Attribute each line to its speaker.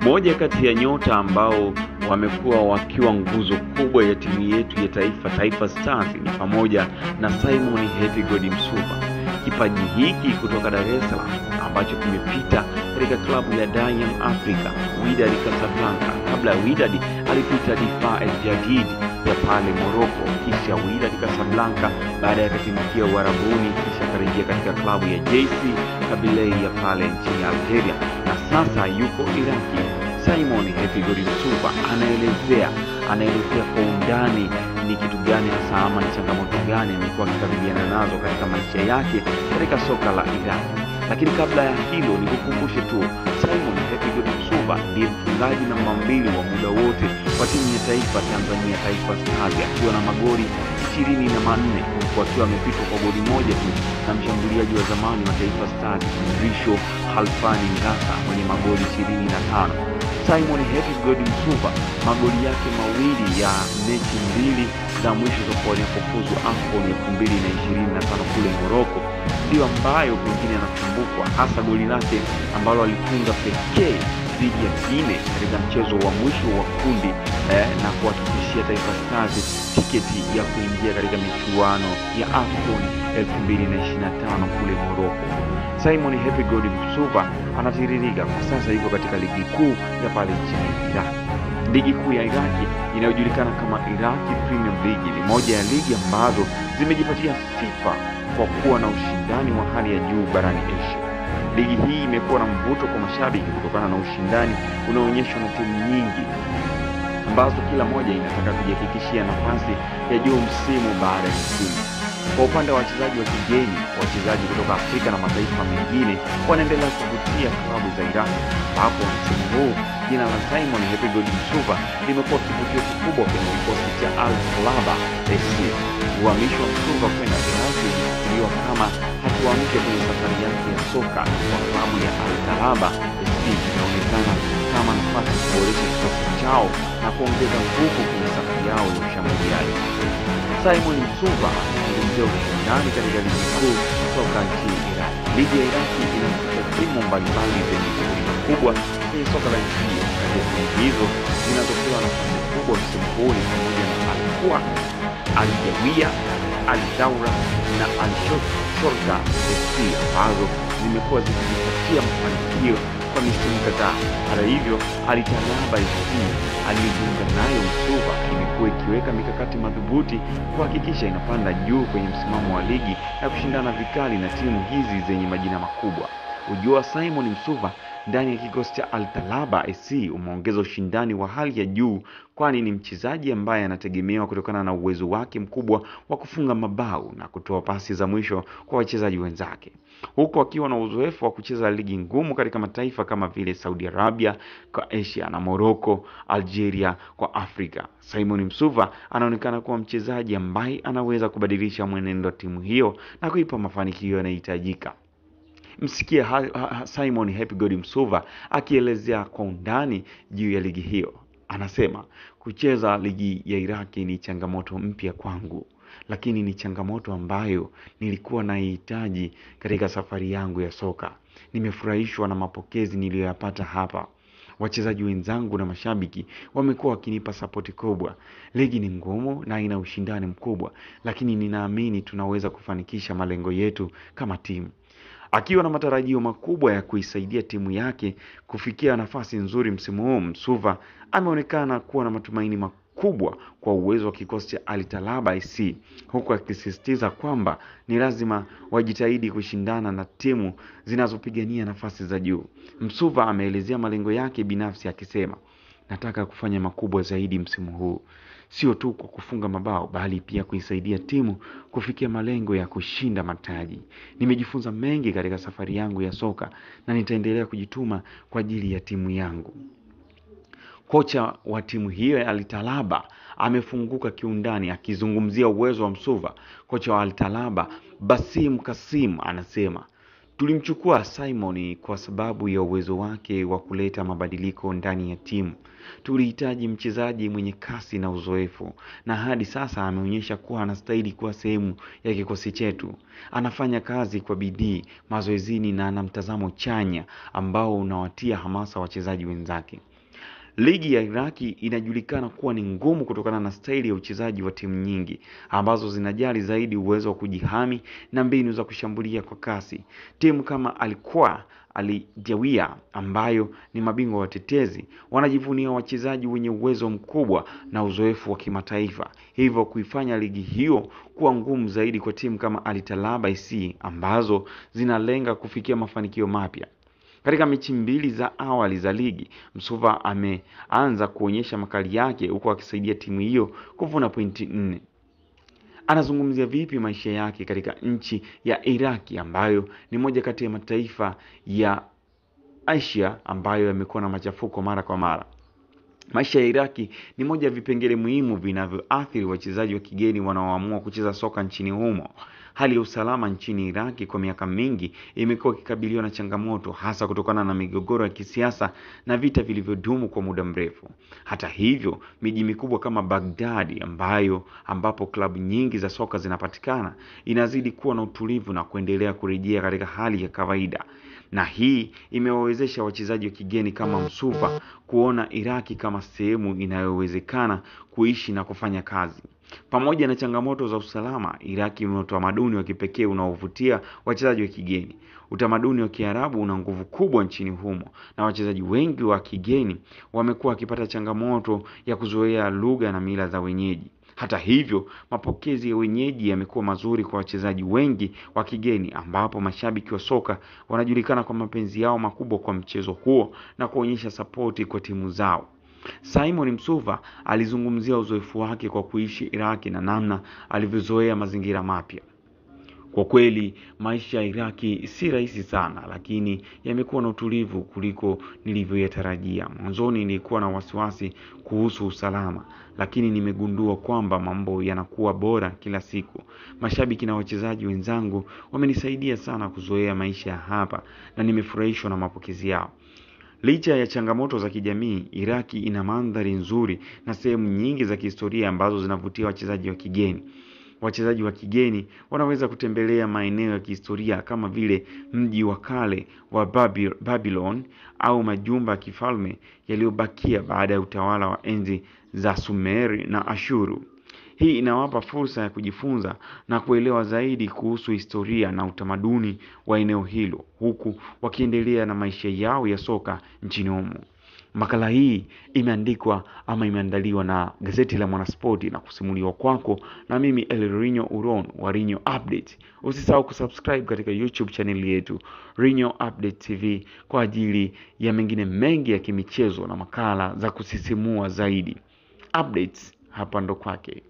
Speaker 1: Moja kati ya nyota ambao wamekuwa wakiwa nguzo kubwa ya timu yetu ya Taifa Stars ni pamoja na Simon Hepigodi Msuva. Kipaji hiki kutoka Dar es Salaam ambacho kimepita katika klabu ya Young Africa Wydad Casablanca. Kabla ya Wydad alipita Difaa El Jadid ya pale Morocco, kisha Wydad Casablanca, baada ya kutimkia Uarabuni, kisha karejea katika klabu ya JC Kabylie ya pale nchini Algeria, na sasa yuko Iraki. Simon Hepigodi Msuva anaelezea kwa undani ni kitu gani hasa ama ni changamoto gani amekuwa akikabiliana nazo katika maisha yake katika soka la Iraki. Lakini kabla ya hilo ni kukumbushe tu, Simon Hepigodi Msuva ndiye mfungaji namba 2 wa muda wote wa timu ya taifa Tanzania Taifa Stars akiwa na magoli 24, huku akiwa amepitwa kwa goli moja tu na mshambuliaji wa zamani wa Taifa Stars Mrisho Halfani Ngasa mwenye magoli 25. Simon Hepigodi Msuva magoli yake mawili ya mechi 2 za mwisho za kufuzu AFCON 2025 kule Morocco ndio ambayo pengine anakumbukwa, hasa goli lake ambalo alifunga pekee dhidi ya Guinea katika mchezo wa mwisho wa kundi na kuhakikishia Taifa Stars tiketi ya kuingia katika michuano ya AFCON 2025 kule Morocco. Simon Hepigodi Msuva anatiririka kwa sasa, yuko katika ligi kuu ya pale nchini Iraq. Ligi kuu ya Iraki inayojulikana kama Iraki Premier League ni moja ya ligi ambazo zimejipatia sifa kwa kuwa na ushindani wa hali ya juu barani Asia. Ligi hii imekuwa na mvuto kwa mashabiki kutokana na ushindani unaoonyeshwa na timu nyingi ambazo kila moja inataka kujihakikishia nafasi ya juu msimu baada ya msimu. Kwa upande wa wachezaji wa kigeni, wachezaji kutoka Afrika na mataifa mengine wanaendelea kuvutia klabu za Iraq, ambapo msimu huu jina la Simon Hepigodi Msuva limekuwa kivutio kikubwa kwenye kikosi cha Al Talaba FC. Uhamisho wa Msuva kwenda Iraki uliwa kama hatua mpya kwenye safari yake ya soka kwa klabu ya Al Talaba FC, inaonekana kama nafasi ya kuboresha kikosi chao na kuongeza nguvu kwenye safari yao ya ushambuliaji. Simon Msuva anaelezea ushindani katika ligi kuu soka nchini Iraq. Ligi ya Iraq inahusisha timu mbalimbali zenye shughuli kubwa kwenye soka la nchi hiyo. Kati ya timu hizo zinazopewa nafasi kubwa msimu huu ni pamoja na Al-Qura, Al-Jawiya, Al-Daura na Al-Shorta FC ambazo zimekuwa zikipatia mafanikio kwa misimu kadhaa. Hata hivyo, Al Talaba FC alijiunga nayo Msuva imekuwa ikiweka mikakati madhubuti kuhakikisha inapanda juu kwenye msimamo wa ligi na kushindana vikali na timu hizi zenye majina makubwa. Ujio wa Simon Msuva ndani ya kikosi cha Al Talaba FC umeongeza ushindani wa hali ya juu, kwani ni mchezaji ambaye anategemewa kutokana na uwezo wake mkubwa wa kufunga mabao na kutoa pasi za mwisho kwa wachezaji wenzake, huku akiwa na uzoefu wa kucheza ligi ngumu katika mataifa kama vile Saudi Arabia kwa Asia na Morocco, Algeria kwa Afrika. Simon Msuva anaonekana kuwa mchezaji ambaye anaweza kubadilisha mwenendo wa timu hiyo na kuipa mafanikio yanayohitajika. Msikie Simon Hepigodi Msuva akielezea kwa undani juu ya ligi hiyo. Anasema, kucheza ligi ya Iraki ni changamoto mpya kwangu, lakini ni changamoto ambayo nilikuwa naihitaji katika safari yangu ya soka. Nimefurahishwa na mapokezi niliyoyapata hapa. Wachezaji wenzangu na mashabiki wamekuwa wakinipa sapoti kubwa. Ligi ni ngumu na ina ushindani mkubwa, lakini ninaamini tunaweza kufanikisha malengo yetu kama timu. Akiwa na matarajio makubwa ya kuisaidia timu yake kufikia nafasi nzuri msimu huu, Msuva ameonekana kuwa na matumaini makubwa kwa uwezo wa kikosi cha Al Talaba FC, huku akisisitiza kwamba ni lazima wajitahidi kushindana na timu zinazopigania nafasi za juu. Msuva ameelezea malengo yake binafsi akisema, nataka kufanya makubwa zaidi msimu huu, sio tu kwa kufunga mabao bali pia kuisaidia timu kufikia malengo ya kushinda mataji. Nimejifunza mengi katika safari yangu ya soka na nitaendelea kujituma kwa ajili ya timu yangu. Kocha wa timu hiyo ya Al Talaba amefunguka kiundani akizungumzia uwezo wa Msuva. Kocha wa Al Talaba Basim Kasim anasema, Tulimchukua Simon kwa sababu ya uwezo wake wa kuleta mabadiliko ndani ya timu. Tulihitaji mchezaji mwenye kasi na uzoefu, na hadi sasa ameonyesha kuwa anastahili kuwa sehemu ya kikosi chetu. Anafanya kazi kwa bidii mazoezini na ana mtazamo chanya ambao unawatia hamasa wachezaji wenzake. Ligi ya Iraki inajulikana kuwa ni ngumu kutokana na staili ya uchezaji wa timu nyingi ambazo zinajali zaidi uwezo wa kujihami na mbinu za kushambulia kwa kasi. Timu kama Al-Jawia ambayo ni mabingwa watetezi wanajivunia wachezaji wenye uwezo mkubwa na uzoefu wa kimataifa, hivyo kuifanya ligi hiyo kuwa ngumu zaidi kwa timu kama Al-Talaba SC ambazo zinalenga kufikia mafanikio mapya. Katika mechi mbili za awali za ligi, Msuva ameanza kuonyesha makali yake huko akisaidia timu hiyo kuvuna pointi 4. Anazungumzia vipi maisha yake katika nchi ya Iraki ambayo ni moja kati ya mataifa ya Asia ambayo yamekuwa na machafuko mara kwa mara. Maisha ya Iraki ni moja ya vipengele muhimu vinavyoathiri wachezaji wa kigeni wanaoamua kucheza soka nchini humo. Hali ya usalama nchini Iraki kwa miaka mingi imekuwa ikikabiliwa na changamoto, hasa kutokana na migogoro ya kisiasa na vita vilivyodumu kwa muda mrefu. Hata hivyo, miji mikubwa kama Baghdad ambapo klabu nyingi za soka zinapatikana inazidi kuwa na utulivu na kuendelea kurejea katika hali ya kawaida. Na hii imewawezesha wachezaji wa kigeni kama Msuva kuona Iraki kama sehemu inayowezekana kuishi na kufanya kazi. Pamoja na changamoto za usalama, Iraki ina utamaduni wa kipekee unaovutia wachezaji wa kigeni. Utamaduni wa Kiarabu una nguvu kubwa nchini humo, na wachezaji wengi wa kigeni wamekuwa wakipata changamoto ya kuzoea lugha na mila za wenyeji. Hata hivyo, mapokezi ya wenyeji yamekuwa mazuri kwa wachezaji wengi wa kigeni, ambapo mashabiki wa soka wanajulikana kwa mapenzi yao makubwa kwa mchezo huo na kuonyesha sapoti kwa timu zao. Simon Msuva alizungumzia uzoefu wake kwa kuishi Iraki na namna alivyozoea mazingira mapya. Kwa kweli, maisha ya Iraki si rahisi sana, lakini yamekuwa na utulivu kuliko nilivyoyatarajia. Mwanzoni nilikuwa na wasiwasi kuhusu usalama, lakini nimegundua kwamba mambo yanakuwa bora kila siku. Mashabiki na wachezaji wenzangu wamenisaidia sana kuzoea maisha ya hapa na nimefurahishwa na mapokezi yao. Licha ya changamoto za kijamii, Iraki ina mandhari nzuri na sehemu nyingi za kihistoria ambazo zinavutia wachezaji wa kigeni. Wachezaji wa kigeni wanaweza kutembelea maeneo ya kihistoria kama vile mji wa kale wa Babylon au majumba ya kifalme yaliyobakia baada ya utawala wa enzi za Sumeri na Ashuru. Hii inawapa fursa ya kujifunza na kuelewa zaidi kuhusu historia na utamaduni wa eneo hilo, huku wakiendelea na maisha yao ya soka nchini humo. Makala hii imeandaliwa na gazeti la Mwanaspoti na kusimuliwa kwako na mimi Elrinyo Uron wa Rinyo Update. Usisahau kusubscribe katika YouTube channel yetu Rinyo Update TV kwa ajili ya mengine mengi ya kimichezo na makala za kusisimua zaidi. Updates hapa ndo kwake.